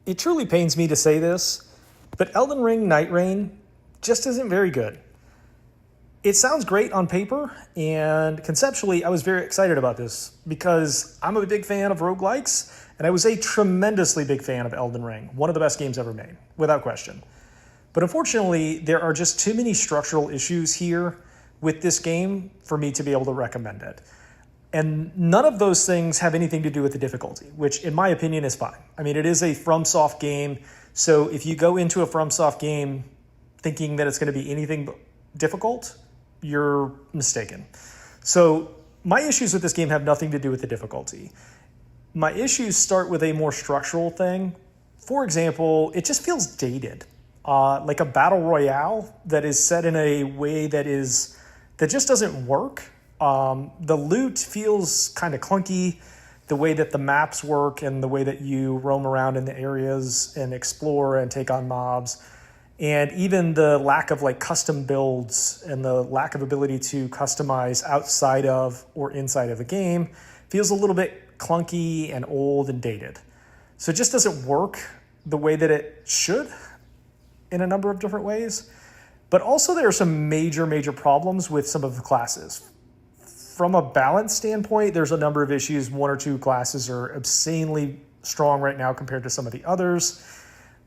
It truly pains me to say this, but Elden Ring Nightreign just isn't very good. It sounds great on paper, and conceptually, I was very excited about this because I'm a big fan of roguelikes, and I was a tremendously big fan of Elden Ring, one of the best games ever made, without question. But unfortunately, there are just too many structural issues here with this game for me to be able to recommend it. And none of those things have anything to do with the difficulty, which in my opinion is fine. I mean, it is a FromSoft game, so if you go into a FromSoft game thinking that it's going to be anything but difficult, you're mistaken. So my issues with this game have nothing to do with the difficulty. My issues start with a more structural thing. For example, it just feels dated. Like a battle royale that is set in a way that just doesn't work. The loot feels kind of clunky, the way that the maps work and the way that you roam around in the areas and explore and take on mobs. And even the lack of like custom builds and the lack of ability to customize outside of or inside of a game feels a little bit clunky and old and dated. So it just doesn't work the way that it should in a number of different ways. But also there are some major problems with some of the classes. From a balance standpoint, there's a number of issues. One or two classes are obscenely strong right now compared to some of the others.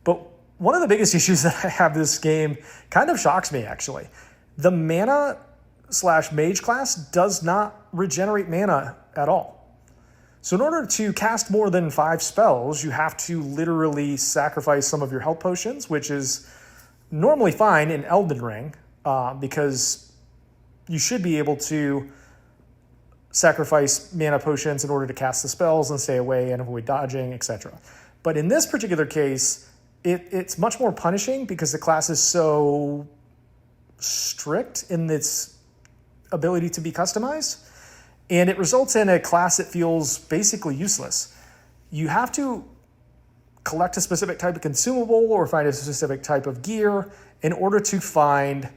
But one of the biggest issues that I have this game kind of shocks me, actually. The mana/mage class does not regenerate mana at all. So in order to cast more than 5 spells, you have to literally sacrifice some of your health potions, which is normally fine in Elden Ring, because you should be able to sacrifice mana potions in order to cast the spells and stay away and avoid dodging, etc. But in this particular case, it's much more punishing because the class is so strict in its ability to be customized, and it results in a class that feels basically useless. You have to collect a specific type of consumable or find a specific type of gear in order to find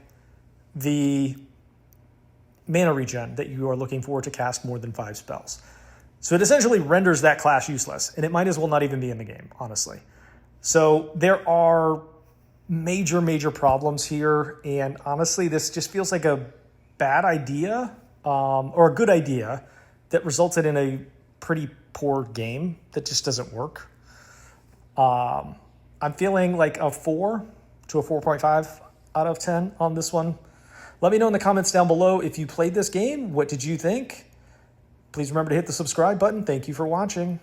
the mana regen that you are looking for to cast more than 5 spells. So it essentially renders that class useless, and it might as well not even be in the game, honestly. So there are major problems here, and honestly, this just feels like a bad idea, or a good idea that resulted in a pretty poor game that just doesn't work. I'm feeling like a 4 to a 4.5 out of 10 on this one. Let me know in the comments down below if you played this game. What did you think? Please remember to hit the subscribe button. Thank you for watching.